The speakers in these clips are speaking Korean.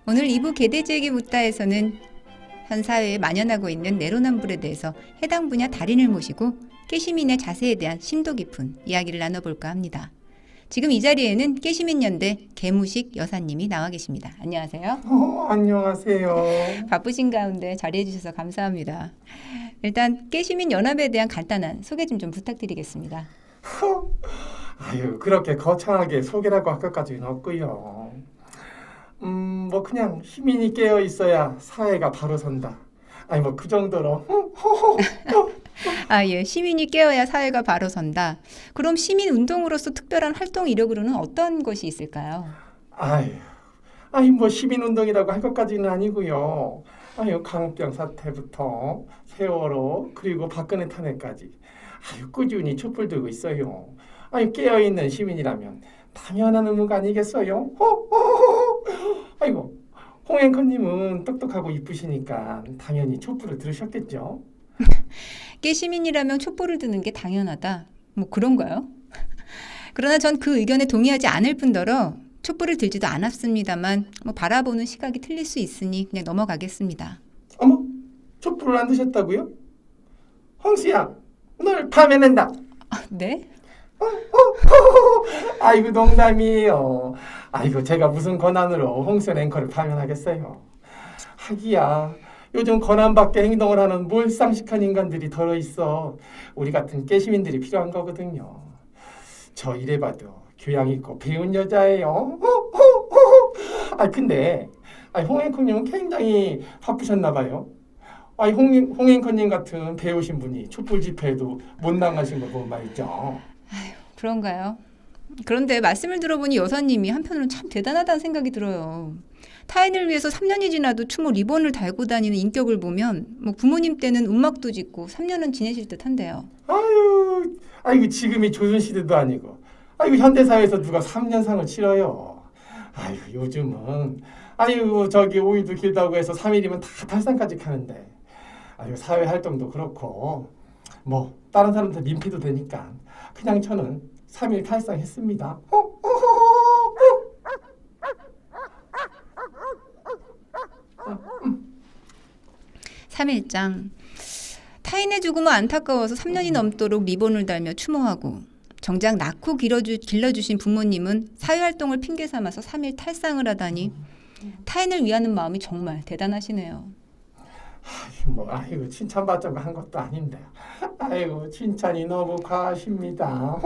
오늘 2부 개돼지에게 묻다에서는 현 사회에 만연하고 있는 내로남불에 대해서 해당 분야 달인을 모시고 깨시민의 자세에 대한 심도 깊은 이야기를 나눠볼까 합니다. 지금 이 자리에는 깨시민연대 개무식 여사님이 나와 계십니다. 안녕하세요. 안녕하세요. 바쁘신 가운데 자리해 주셔서 감사합니다. 일단 깨시민연합에 대한 간단한 소개 좀 부탁드리겠습니다. 아유, 그렇게 거창하게 소개라고 할 것까지는 없고요. 뭐 그냥 시민이 깨어 있어야 사회가 바로 선다. 아니 뭐 그 정도로. 아, 예. 시민이 깨어야 사회가 바로 선다. 그럼 시민 운동으로서 특별한 활동 이력으로는 어떤 것이 있을까요? 아니 뭐 시민 운동이라고 할 것까지는 아니고요. 아유, 광우병 사태부터 세월호 그리고 박근혜 탄핵까지 아유 꾸준히 촛불 들고 있어요. 아유, 깨어 있는 시민이라면 당연한 의무가 아니겠어요? 아이고, 홍 앵커님은 똑똑하고 이쁘시니까 당연히 촛불을 들으셨겠죠? 깨시민이라면 촛불을 드는 게 당연하다. 뭐 그런가요? 그러나 전 그 의견에 동의하지 않을 뿐더러 촛불을 들지도 않았습니다만 뭐 바라보는 시각이 틀릴 수 있으니 그냥 넘어가겠습니다. 어머, 촛불을 안 드셨다고요? 홍수야, 널 파면한다. 네? 아이고, 농담이에요. 아이고, 제가 무슨 권한으로 홍순 앵커를 파면하겠어요. 하기야, 요즘 권한밖에 행동을 하는 몰상식한 인간들이 덜어 있어. 우리 같은 깨시민들이 필요한 거거든요. 저 이래봐도 교양 있고 배운 여자예요. 근데 홍 앵커님은 굉장히 바쁘셨나 봐요. 홍 앵커님 같은 배우신 분이 촛불 집회에도 못 나가신 거 보면 말이죠. 그런가요? 그런데 말씀을 들어보니 여사님이 한편으로는 참 대단하다는 생각이 들어요. 타인을 위해서 3년이 지나도 추모 리본을 달고 다니는 인격을 보면 뭐 부모님 때는 움막도 짓고 3년은 지내실 듯한데요. 아이고 지금이 조선시대도 아니고 아이고 현대사회에서 누가 3년상을 치러요. 아이고 요즘은 아이고 저기 5일도 길다고 해서 3일이면 다 탈상까지 하는데 아이고 사회활동도 그렇고 뭐 다른 사람들 민폐도 되니까 그냥 저는 3일 탈상했습니다. 3일장. 타인의 죽음은 안타까워서 3년이 넘도록 리본을 달며 추모하고 정작 낳고 길러주신 부모님은 사회활동을 핑계 삼아서 3일 탈상을 하다니 타인을 위하는 마음이 정말 대단하시네요. 아이고 칭찬받자고 한 것도 아닌데 아이고 칭찬이 너무 과하십니다.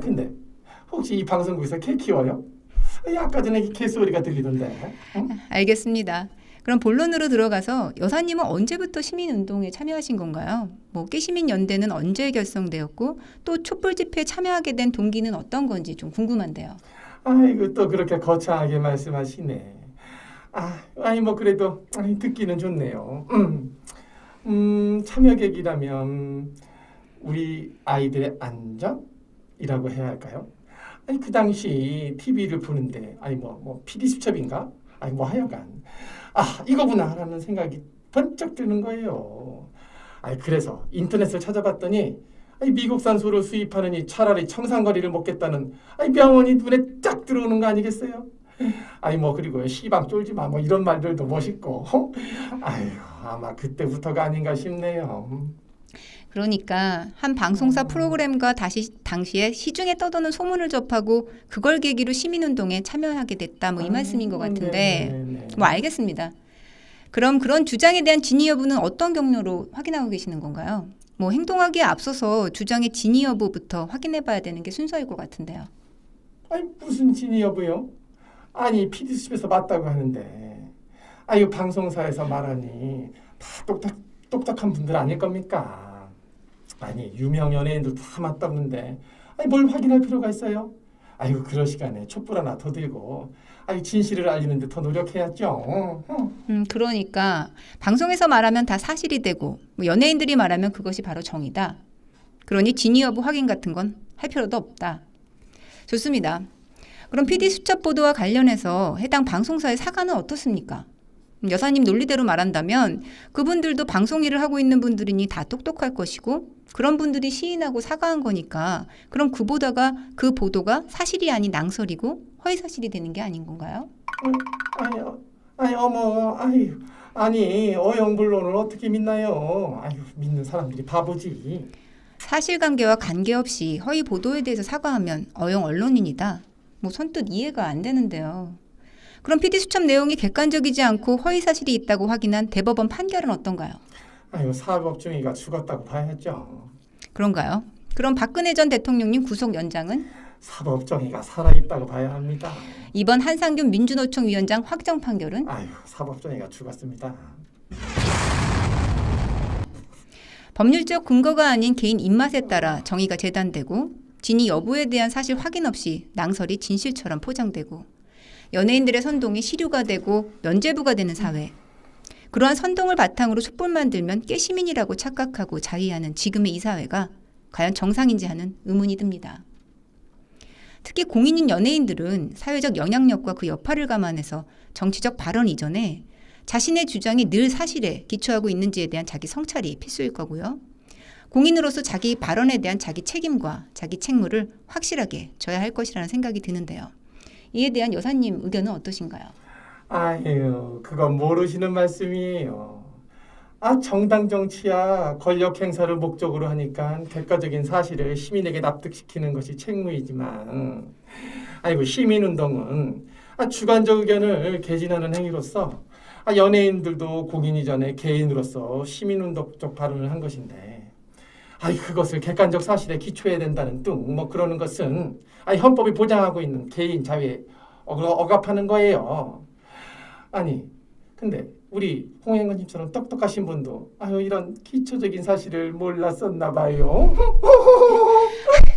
근데 혹시 이 방송국에서 개 키워요? 아까 전에 개 소리가 들리던데. 알겠습니다. 그럼 본론으로 들어가서 여사님은 언제부터 시민운동에 참여하신 건가요? 뭐 깨시민연대는 언제 결성되었고 또 촛불 집회에 참여하게 된 동기는 어떤 건지 좀 궁금한데요. 아이고 또 그렇게 거창하게 말씀하시네. 뭐 그래도 듣기는 좋네요. 참여 계기라면 우리 아이들의 안전이라고 해야 할까요? 그 당시 TV를 보는데 뭐 PD 수첩인가? 뭐 하여간 이거구나라는 생각이 번쩍 드는 거예요. 그래서 인터넷을 찾아봤더니 미국산 소를 수입하느니 차라리 청산거리를 먹겠다는 명언이 눈에 쫙 들어오는 거 아니겠어요? 뭐 그리고 시방 쫄지 마 뭐 이런 말들도 멋있고 아마 그때부터가 아닌가 싶네요. 그러니까 한 방송사 프로그램과 당시에 시중에 떠도는 소문을 접하고 그걸 계기로 시민운동에 참여하게 됐다 뭐 이 말씀인 것 같은데 네네네. 뭐 알겠습니다. 그럼 그런 주장에 대한 진위 여부는 어떤 경로로 확인하고 계시는 건가요? 뭐 행동하기에 앞서서 주장의 진위 여부부터 확인해 봐야 되는 게 순서일 것 같은데요. 무슨 진위 여부요? PD수첩에서 맞다고 하는데 이 방송사에서 말하니 다 똑똑한 분들 아닐 겁니까? 유명 연예인들 다 맞다는데 뭘 확인할 필요가 있어요? 그럴 시간에 촛불 하나 더 들고 진실을 알리는데 더 노력해야죠. 그러니까 방송에서 말하면 다 사실이 되고 뭐 연예인들이 말하면 그것이 바로 정의다. 그러니 진위 여부 확인 같은 건 할 필요도 없다. 좋습니다. 그럼 PD 수첩 보도와 관련해서 해당 방송사의 사과는 어떻습니까? 여사님 논리대로 말한다면 그분들도 방송 일을 하고 있는 분들이니 다 똑똑할 것이고 그런 분들이 시인하고 사과한 거니까 그럼 그 보도가 사실이 아닌 낭설이고 허위사실이 되는 게 아닌 건가요? 아니 어머 아니 어영불론을 어떻게 믿나요? 아유 믿는 사람들이 바보지. 사실관계와 관계없이 허위 보도에 대해서 사과하면 어영 언론인이다. 뭐 선뜻 이해가 안 되는데요. 그럼 PD수첩 내용이 객관적이지 않고 허위 사실이 있다고 확인한 대법원 판결은 어떤가요? 아유 사법중의가 죽었다고 봐야죠. 그런가요? 그럼 박근혜 전 대통령님 구속 연장은? 사법정의가 살아있다고 봐야 합니다. 이번 한상균 민주노총 위원장 확정 판결은? 아유 사법정의가 죽었습니다. 법률적 근거가 아닌 개인 입맛에 따라 정의가 재단되고 진위 여부에 대한 사실 확인 없이 낭설이 진실처럼 포장되고 연예인들의 선동이 시류가 되고 면죄부가 되는 사회. 그러한 선동을 바탕으로 촛불만 들면 깨시민이라고 착각하고 자위하는 지금의 이 사회가 과연 정상인지 하는 의문이 듭니다. 특히 공인인 연예인들은 사회적 영향력과 그 여파를 감안해서 정치적 발언 이전에 자신의 주장이 늘 사실에 기초하고 있는지에 대한 자기 성찰이 필수일 거고요. 공인으로서 자기 발언에 대한 자기 책임과 자기 책무를 확실하게 져야 할 것이라는 생각이 드는데요. 이에 대한 여사님 의견은 어떠신가요? 아유 그건 모르시는 말씀이에요. 정당 정치야 권력 행사를 목적으로 하니까 객관적인 사실을 시민에게 납득시키는 것이 책무이지만 아이고 시민운동은 주관적 의견을 개진하는 행위로서 연예인들도 공인이 전에 개인으로서 시민운동적 발언을 한 것인데 그것을 객관적 사실에 기초해야 된다는 등 뭐 그러는 것은 헌법이 보장하고 있는 개인 자유에 억압하는 거예요. 근데 우리 홍행건님처럼 똑똑하신 분도 이런 기초적인 사실을 몰랐었나 봐요.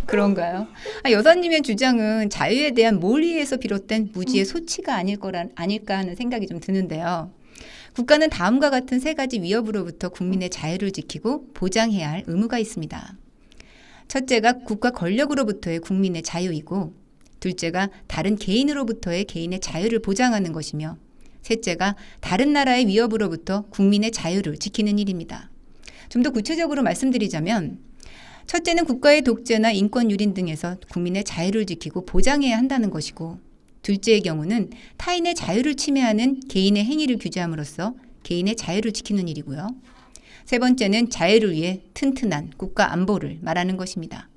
그런가요? 여사님의 주장은 자유에 대한 몰이에서 비롯된 무지의 소치가 아닐까 하는 생각이 좀 드는데요. 국가는 다음과 같은 세 가지 위협으로부터 국민의 자유를 지키고 보장해야 할 의무가 있습니다. 첫째가 국가 권력으로부터의 국민의 자유이고, 둘째가 다른 개인으로부터의 개인의 자유를 보장하는 것이며, 셋째가 다른 나라의 위협으로부터 국민의 자유를 지키는 일입니다. 좀 더 구체적으로 말씀드리자면, 첫째는 국가의 독재나 인권 유린 등에서 국민의 자유를 지키고 보장해야 한다는 것이고, 둘째의 경우는 타인의 자유를 침해하는 개인의 행위를 규제함으로써 개인의 자유를 지키는 일이고요. 세 번째는 자유를 위해 튼튼한 국가 안보를 말하는 것입니다.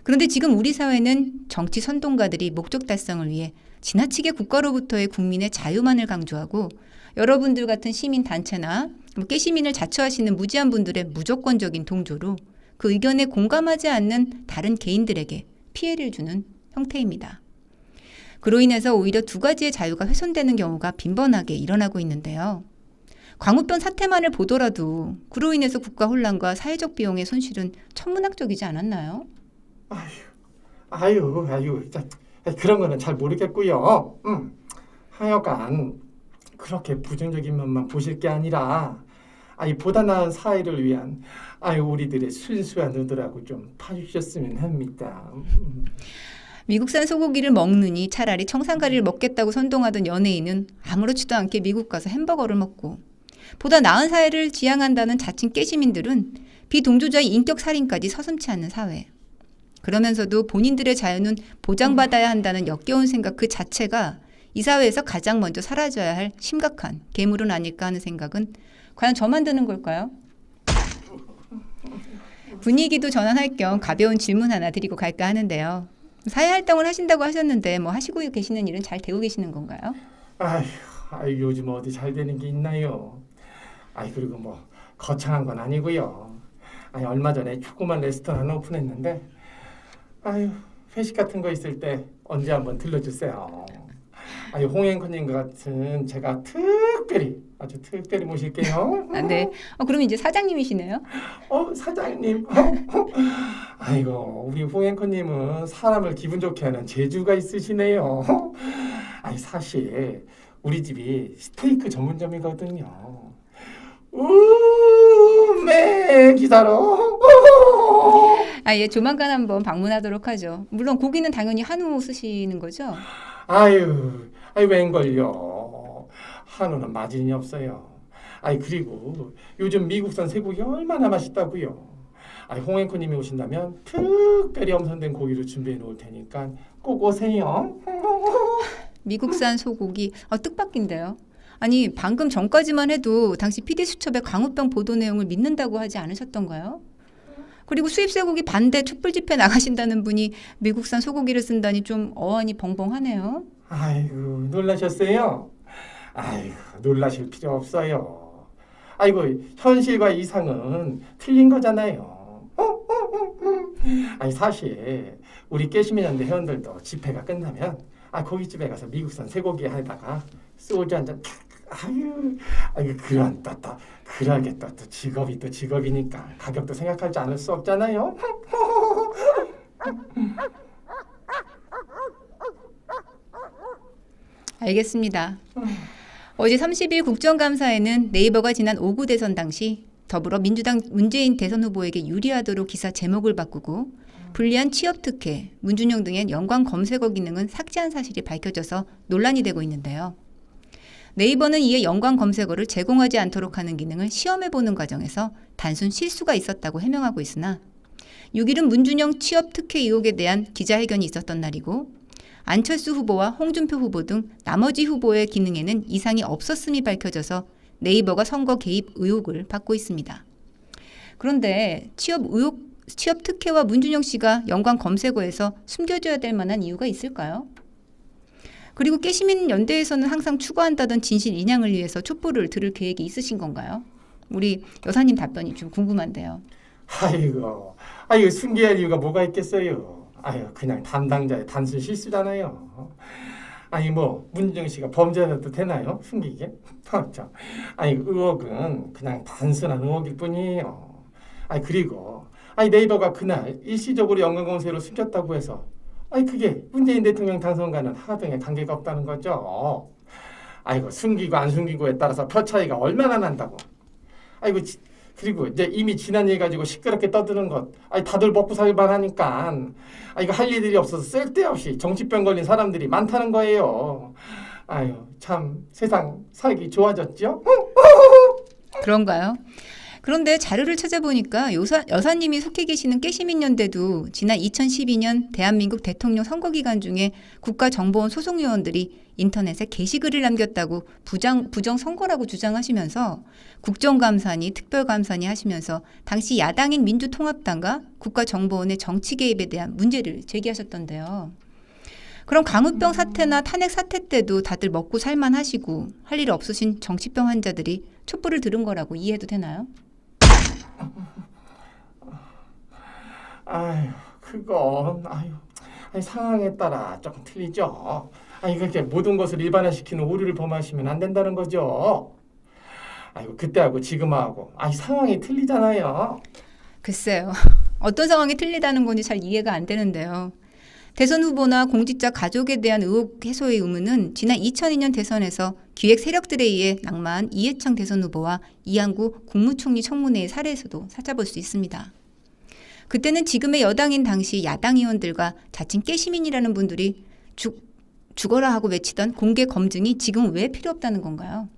그런데 지금 우리 사회는 정치 선동가들이 목적 달성을 위해 지나치게 국가로부터의 국민의 자유만을 강조하고 여러분들 같은 시민단체나 깨시민을 자처하시는 무지한 분들의 무조건적인 동조로 그 의견에 공감하지 않는 다른 개인들에게 피해를 주는 형태입니다. 그로 인해서 오히려 두 가지의 자유가 훼손되는 경우가 빈번하게 일어나고 있는데요. 광우병 사태만을 보더라도 그로 인해서 국가 혼란과 사회적 비용의 손실은 천문학적이지 않았나요? 그런 거는 잘 모르겠고요. 하여간 그렇게 부정적인 면만 보실 게 아니라 보다 나은 사회를 위한 우리들의 순수한 의도라고 좀 봐주셨으면 합니다. 미국산 소고기를 먹느니 차라리 청산가리를 먹겠다고 선동하던 연예인은 아무렇지도 않게 미국 가서 햄버거를 먹고, 보다 나은 사회를 지향한다는 자칭 깨시민들은 비동조자의 인격 살인까지 서슴지 않는 사회. 그러면서도 본인들의 자유는 보장받아야 한다는 역겨운 생각 그 자체가 이 사회에서 가장 먼저 사라져야 할 심각한 괴물은 아닐까 하는 생각은 과연 저만 드는 걸까요? 분위기도 전환할 겸 가벼운 질문 하나 드리고 갈까 하는데요. 사회활동을 하신다고 하셨는데 하시고 계시는 일은 잘 되고 계시는 건가요? 요즘 어디 잘 되는 게 있나요? 그리고 거창한 건 아니고요. 얼마 전에 조그만 레스토랑 하나 오픈했는데 회식 같은 거 있을 때 언제 한번 들러주세요. 홍앵커님 같은 제가 아주 특별히 모실게요. 네. 그럼 이제 사장님이시네요? 사장님. 우리 홍앵커님은 사람을 기분 좋게 하는 재주가 있으시네요. 사실 우리 집이 스테이크 전문점이거든요. 기사로. 예, 조만간 한번 방문하도록 하죠. 물론 고기는 당연히 한우 쓰시는 거죠? 웬걸요. 한우는 마진이 없어요. 그리고 요즘 미국산 쇠고기 얼마나 맛있다고요. 홍앵커님이 오신다면 특별히 엄선된 고기를 준비해 놓을 테니까 꼭 오세요. 미국산 소고기 뜻밖인데요. 아니 방금 전까지만 해도 당시 PD수첩의 광우병 보도 내용을 믿는다고 하지 않으셨던가요? 그리고 수입 쇠고기 반대 촛불 집회 나가신다는 분이 미국산 소고기를 쓴다니 좀 어안이 벙벙하네요. 아이고 놀라셨어요? 아이고 놀라실 필요 없어요. 아이고 현실과 이상은 틀린 거잖아요. 아니 사실 우리 깨시민연대 회원들도 집회가 끝나면 고깃집에 가서 미국산 쇠고기 하다가 소주 한 잔 아유 그런 또 그러게 또 직업이 또 직업이니까 가격도 생각하지 않을 수 없잖아요. 알겠습니다. 어제 30일 국정감사에는 네이버가 지난 5구 대선 당시 더불어민주당 문재인 대선 후보에게 유리하도록 기사 제목을 바꾸고 불리한 취업특혜, 문준용 등의 연관 검색어 기능은 삭제한 사실이 밝혀져서 논란이 되고 있는데요. 네이버는 이에 연관 검색어를 제공하지 않도록 하는 기능을 시험해보는 과정에서 단순 실수가 있었다고 해명하고 있으나 6일은 문준용 취업특혜 의혹에 대한 기자회견이 있었던 날이고 안철수 후보와 홍준표 후보 등 나머지 후보의 기능에는 이상이 없었음이 밝혀져서 네이버가 선거 개입 의혹을 받고 있습니다. 그런데 취업 특혜와 문준용 씨가 연관 검색어에서 숨겨져야 될 만한 이유가 있을까요? 그리고 깨시민 연대에서는 항상 추구한다던 진실 인양을 위해서 촛불을 들을 계획이 있으신 건가요? 우리 여사님 답변이 좀 궁금한데요. 아이고 숨겨야 할 이유가 뭐가 있겠어요. 그냥 담당자의 단순 실수잖아요. 문준영 씨가 범죄자도 되나요? 숨기게? 의혹은 그냥 단순한 의혹일 뿐이에요. 그리고 네이버가 그날 일시적으로 연관 검색어로 숨겼다고 해서 그게 문재인 대통령 당선과는 하등의 관계가 없다는 거죠. 숨기고 안 숨기고에 따라서 표 차이가 얼마나 난다고. 그리고 이제 이미 지난 일 가지고 시끄럽게 떠드는 것, 다들 먹고 살만 하니까, 이거 할 일들이 없어서 쓸데없이 정치병 걸린 사람들이 많다는 거예요. 참 세상 살기 좋아졌죠? 그런가요? 그런데 자료를 찾아보니까 여사님이 속해 계시는 깨시민연대도 지난 2012년 대한민국 대통령 선거 기간 중에 국가정보원 소속요원들이 인터넷에 게시글을 남겼다고 부정 선거라고 주장하시면서 국정감사니 특별감사니 하시면서 당시 야당인 민주통합당과 국가정보원의 정치 개입에 대한 문제를 제기하셨던데요. 그럼 광우병 사태나 탄핵 사태 때도 다들 먹고 살만 하시고 할 일 없으신 정치병 환자들이 촛불을 들은 거라고 이해해도 되나요? 그건 상황에 따라 조금 틀리죠. 그렇게 모든 것을 일반화시키는 오류를 범하시면 안 된다는 거죠. 그때하고 지금하고 상황이 틀리잖아요. 글쎄요. 어떤 상황이 틀리다는 건지 잘 이해가 안 되는데요. 대선 후보나 공직자 가족에 대한 의혹 해소의 의무는 지난 2002년 대선에서 기획 세력들에 의해 낙마한 이해창 대선 후보와 이한구 국무총리 청문회의 사례에서도 찾아볼 수 있습니다. 그때는 지금의 여당인 당시 야당 의원들과 자칭 깨시민이라는 분들이 죽어라 하고 외치던 공개 검증이 지금 왜 필요 없다는 건가요?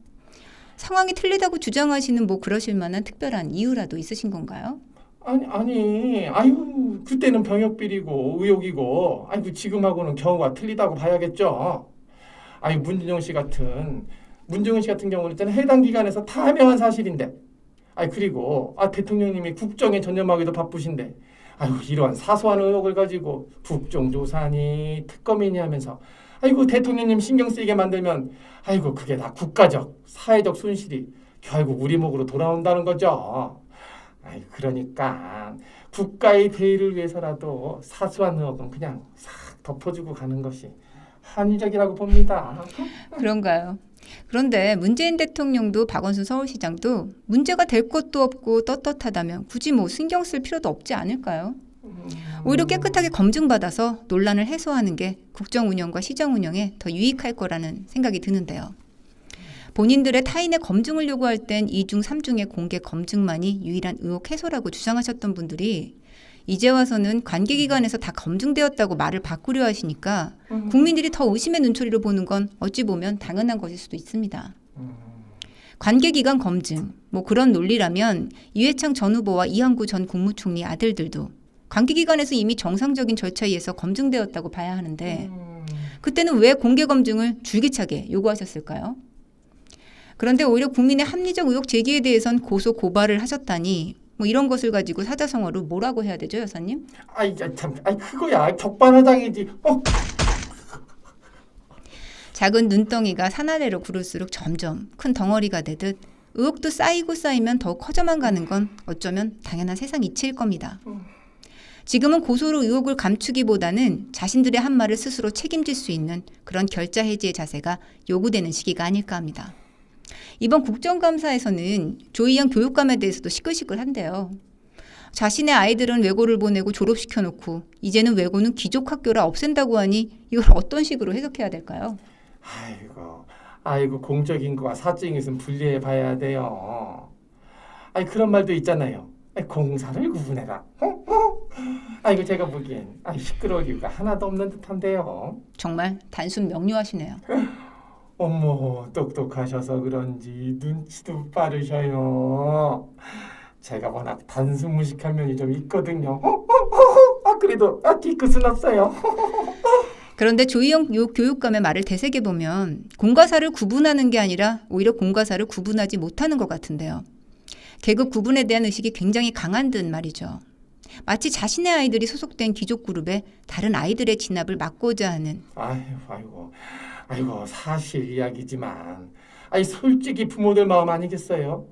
상황이 틀리다고 주장하시는 그러실 만한 특별한 이유라도 있으신 건가요? 그때는 병역비리고 의혹이고, 지금하고는 경우가 틀리다고 봐야겠죠. 문준영 씨 같은 경우는 있잖아요. 해당 기관에서 다 해명한 사실인데, 그리고 대통령님이 국정에 전념하기도 바쁘신데, 이러한 사소한 의혹을 가지고 국정조사니 특검이니 하면서, 대통령님 신경 쓰이게 만들면, 그게 다 국가적, 사회적 손실이 결국 우리 목으로 돌아온다는 거죠. 그러니까 국가의 대의를 위해서라도 사소한 의혹은 그냥 싹 덮어주고 가는 것이 합리적이라고 봅니다. 그런가요? 그런데 문재인 대통령도 박원순 서울시장도 문제가 될 것도 없고 떳떳하다면 굳이 신경 쓸 필요도 없지 않을까요? 오히려 깨끗하게 검증받아서 논란을 해소하는 게 국정 운영과 시정 운영에 더 유익할 거라는 생각이 드는데요. 본인들의 타인의 검증을 요구할 땐 2중, 3중의 공개 검증만이 유일한 의혹 해소라고 주장하셨던 분들이 이제 와서는 관계기관에서 다 검증되었다고 말을 바꾸려 하시니까 국민들이 더 의심의 눈초리로 보는 건 어찌 보면 당연한 것일 수도 있습니다. 관계기관 검증, 그런 논리라면 이해창 전 후보와 이한구 전 국무총리 아들들도 관계기관에서 이미 정상적인 절차에 의해서 검증되었다고 봐야 하는데 그때는 왜 공개 검증을 줄기차게 요구하셨을까요? 그런데 오히려 국민의 합리적 의혹 제기에 대해선 고소 고발을 하셨다니 뭐 이런 것을 가지고 사자성어로 뭐라고 해야 되죠, 여사님? 그거야 적반하장이지. 작은 눈덩이가 산 아래로 구를수록 점점 큰 덩어리가 되듯 의혹도 쌓이고 쌓이면 더욱 커져만 가는 건 어쩌면 당연한 세상 이치일 겁니다. 지금은 고소로 의혹을 감추기보다는 자신들의 한 말을 스스로 책임질 수 있는 그런 결자 해지의 자세가 요구되는 시기가 아닐까 합니다. 이번 국정감사에서는 조희연 교육감에 대해서도 시끌시끌한데요. 자신의 아이들은 외고를 보내고 졸업시켜놓고 이제는 외고는 귀족학교라 없앤다고 하니 이걸 어떤 식으로 해석해야 될까요? 아이고 공적인거와 사적인것은 분리해 봐야 돼요. 그런 말도 있잖아요. 공사를 구분해라. 제가 보기엔 시끄러울 이유가 하나도 없는 듯한데요. 정말 단순 명료하시네요. 어머, 똑똑하셔서 그런지 눈치도 빠르셔요. 제가 워낙 단순무식한 면이 좀 있거든요. 그래도 뒤끝은 없어요. 그런데 조희영 교육감의 말을 되새겨보면 공과 사를 구분하는 게 아니라 오히려 공과 사를 구분하지 못하는 것 같은데요. 계급 구분에 대한 의식이 굉장히 강한 듯 말이죠. 마치 자신의 아이들이 소속된 귀족 그룹에 다른 아이들의 진압을 막고자 하는. 아이고 사실 이야기지만 솔직히 부모들 마음 아니겠어요?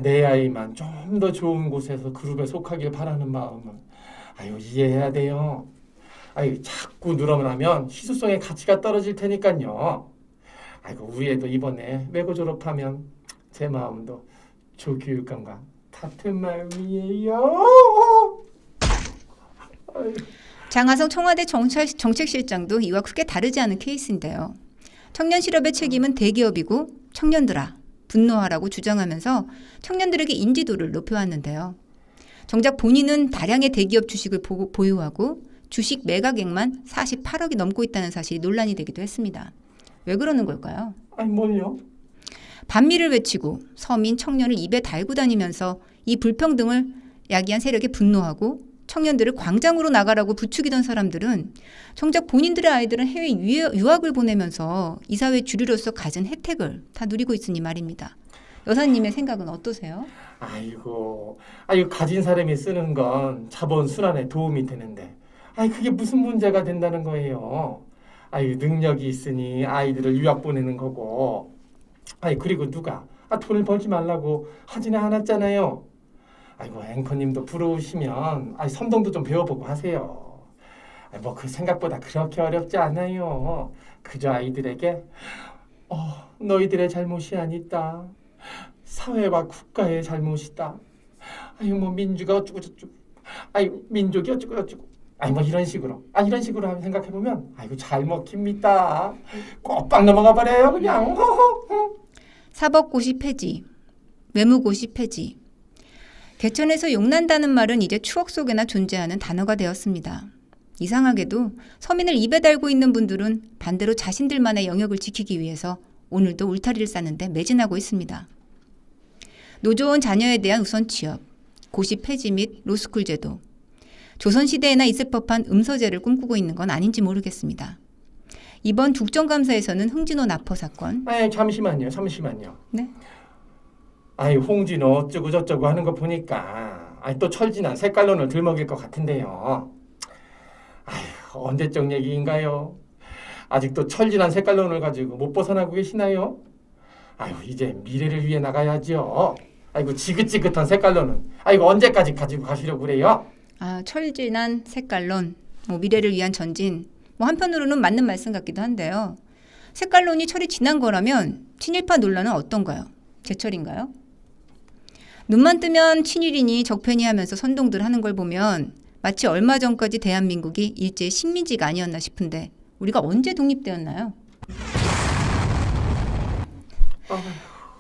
내 아이만 좀 더 좋은 곳에서 그룹에 속하길 바라는 마음은 이해해야 돼요. 자꾸 늘어나면 희소성의 가치가 떨어질 테니까요. 우리 애도 이번에 외고 졸업하면 제 마음도 조 교육감과 같은 마음이에요. 장하성 청와대 정책실장도 이와 크게 다르지 않은 케이스인데요. 청년 실업의 책임은 대기업이고 청년들아 분노하라고 주장하면서 청년들에게 인지도를 높여왔는데요. 정작 본인은 다량의 대기업 주식을 보유하고 주식 매각액만 48억이 넘고 있다는 사실이 논란이 되기도 했습니다. 왜 그러는 걸까요? 뭘요? 반미를 외치고 서민 청년을 입에 달고 다니면서 이 불평등을 야기한 세력에 분노하고 청년들을 광장으로 나가라고 부추기던 사람들은 정작 본인들의 아이들은 해외 유학을 보내면서 이 사회 주류로서 가진 혜택을 다 누리고 있으니 말입니다. 여사님의 생각은 어떠세요? 가진 사람이 쓰는 건 자본 순환에 도움이 되는데 그게 무슨 문제가 된다는 거예요. 능력이 있으니 아이들을 유학 보내는 거고 그리고 누가 돈을 벌지 말라고 하지는 않았잖아요. 앵커님도 부러우시면 섬동도 좀 배워보고 하세요. 그 생각보다 그렇게 어렵지 않아요. 그저 아이들에게 너희들의 잘못이 아니다. 사회와 국가의 잘못이다. 민주가 어쩌고저쩌고. 민족이 어쩌고저쩌고. 이런 식으로 생각해보면 잘 먹힙니다. 꼬박 넘어가 버려요 그냥. 사법고시 폐지, 외무고시 폐지. 개천에서 용난다는 말은 이제 추억 속에나 존재하는 단어가 되었습니다. 이상하게도 서민을 입에 달고 있는 분들은 반대로 자신들만의 영역을 지키기 위해서 오늘도 울타리를 쌓는데 매진하고 있습니다. 노조원 자녀에 대한 우선 취업, 고시 폐지 및 로스쿨 제도, 조선시대에나 있을 법한 음서제를 꿈꾸고 있는 건 아닌지 모르겠습니다. 이번 국정감사에서는 흥진호 납포 사건. 잠시만요. 네? 홍진호 어쩌고 저쩌고 하는 거 보니까 또 철진한 색깔론을 들먹일 것 같은데요. 언제적 얘기인가요? 아직도 철진한 색깔론을 가지고 못 벗어나고 계시나요? 이제 미래를 위해 나가야죠. 지긋지긋한 색깔론은 언제까지 가지고 가시려고 그래요? 철진한 색깔론, 미래를 위한 전진. 한편으로는 맞는 말씀 같기도 한데요. 색깔론이 철이 지난 거라면 친일파 논란은 어떤가요? 제철인가요? 눈만 뜨면 친일이니 적폐니 하면서 선동들 하는 걸 보면 마치 얼마 전까지 대한민국이 일제의 식민지가 아니었나 싶은데 우리가 언제 독립되었나요?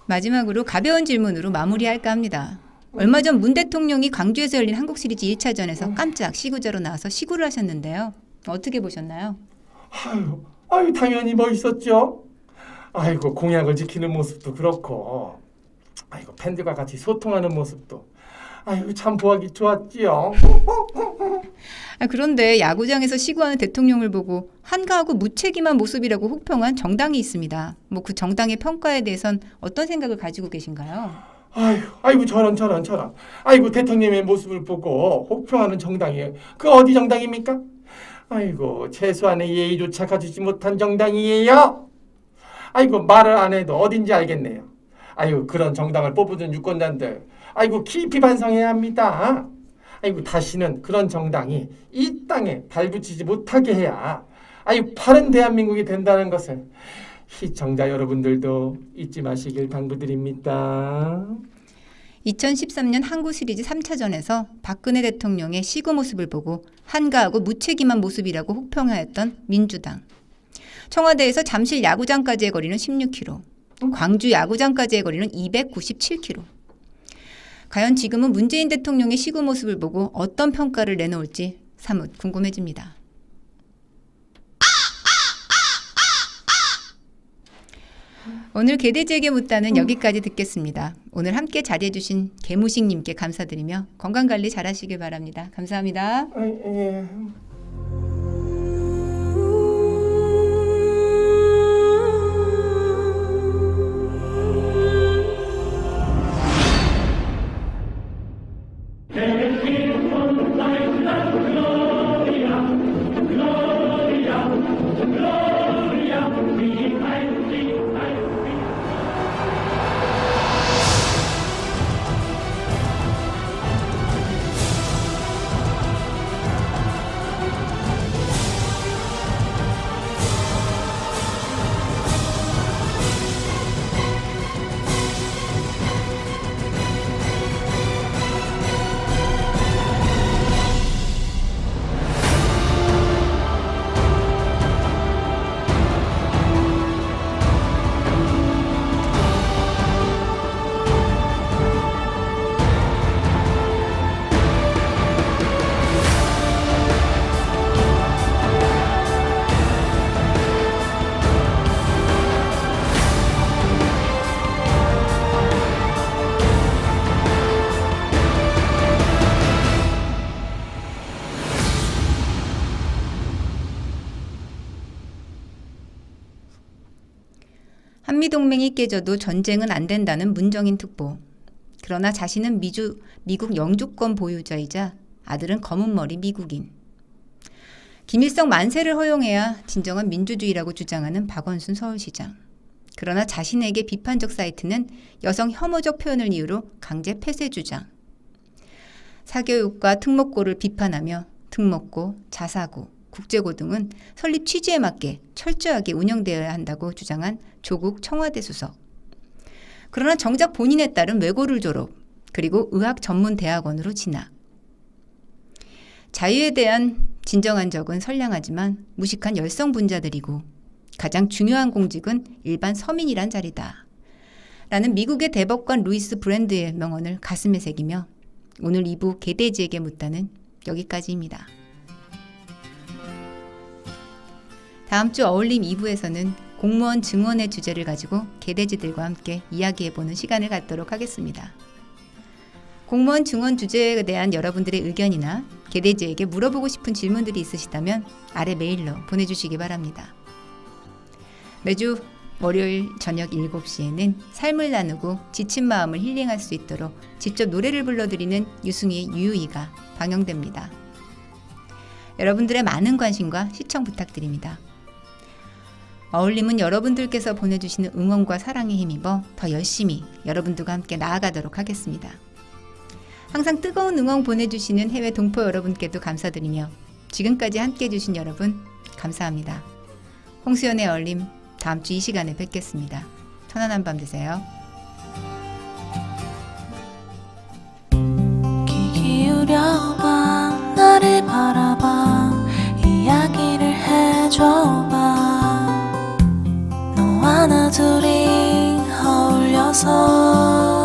마지막으로 가벼운 질문으로 마무리할까 합니다. 얼마 전 문 대통령이 광주에서 열린 한국 시리즈 1차전에서 깜짝 시구자로 나와서 시구를 하셨는데요. 어떻게 보셨나요? 당연히 멋있었죠. 공약을 지키는 모습도 그렇고 팬들과 같이 소통하는 모습도 참 보기 좋았지요. 그런데 야구장에서 시구하는 대통령을 보고 한가하고 무책임한 모습이라고 혹평한 정당이 있습니다. 뭐 그 정당의 평가에 대해선 어떤 생각을 가지고 계신가요? 아이고 저런. 아이고 대통령의 모습을 보고 혹평하는 정당이에요. 그 어디 정당입니까? 아이고 최소한의 예의조차 갖추지 못한 정당이에요. 아이고 말을 안 해도 어딘지 알겠네요. 아이고 그런 정당을 뽑아준 유권자들 아이고 깊이 반성해야 합니다. 아이고 다시는 그런 정당이 이 땅에 발붙이지 못하게 해야 아이고 바른 대한민국이 된다는 것을 시청자 여러분들도 잊지 마시길 당부드립니다. 2013년 한국 시리즈 3차전에서 박근혜 대통령의 시구 모습을 보고 한가하고 무책임한 모습이라고 혹평하였던 민주당. 청와대에서 잠실 야구장까지의 거리는 16km, 광주 야구장까지의 거리는 297km. 과연 지금은 문재인 대통령의 시구 모습을 보고 어떤 평가를 내놓을지 사뭇 궁금해집니다. 오늘 개돼지에게 묻다는 여기까지 듣겠습니다. 오늘 함께 자리해주신 개무식님께 감사드리며 건강관리 잘하시길 바랍니다. 감사합니다. 예. 한미동맹이 깨져도 전쟁은 안 된다는 문정인 특보. 그러나 자신은 미국 영주권 보유자이자 아들은 검은머리 미국인. 김일성 만세를 허용해야 진정한 민주주의라고 주장하는 박원순 서울시장. 그러나 자신에게 비판적 사이트는 여성 혐오적 표현을 이유로 강제 폐쇄 주장. 사교육과 특목고를 비판하며 특목고, 자사고, 국제고 등은 설립 취지에 맞게 철저하게 운영되어야 한다고 주장한 조국 청와대 수석. 그러나 정작 본인에 따른 외고를 졸업, 그리고 의학전문대학원으로 진학. 자유에 대한 진정한 적은 선량하지만 무식한 열성분자들이고 가장 중요한 공직은 일반 서민이란 자리다. 라는 미국의 대법관 루이스 브랜드의 명언을 가슴에 새기며 오늘 2부 개돼지에게 묻다는 여기까지입니다. 다음 주 어울림 2부에서는 공무원 증언의 주제를 가지고 개돼지들과 함께 이야기해보는 시간을 갖도록 하겠습니다. 공무원 증언 주제에 대한 여러분들의 의견이나 개돼지에게 물어보고 싶은 질문들이 있으시다면 아래 메일로 보내주시기 바랍니다. 매주 월요일 저녁 7시에는 삶을 나누고 지친 마음을 힐링할 수 있도록 직접 노래를 불러드리는 유승희의 유유이가 방영됩니다. 여러분들의 많은 관심과 시청 부탁드립니다. 어울림은 여러분들께서 보내주시는 응원과 사랑에 힘입어 더 열심히 여러분들과 함께 나아가도록 하겠습니다. 항상 뜨거운 응원 보내주시는 해외 동포 여러분께도 감사드리며 지금까지 함께해 주신 여러분 감사합니다. 홍수연의 어울림 다음 주 이 시간에 뵙겠습니다. 편안한 밤 되세요. 귀 기울여봐 나를 바라봐 이야기를 해줘봐 너와 나 둘이 어울려서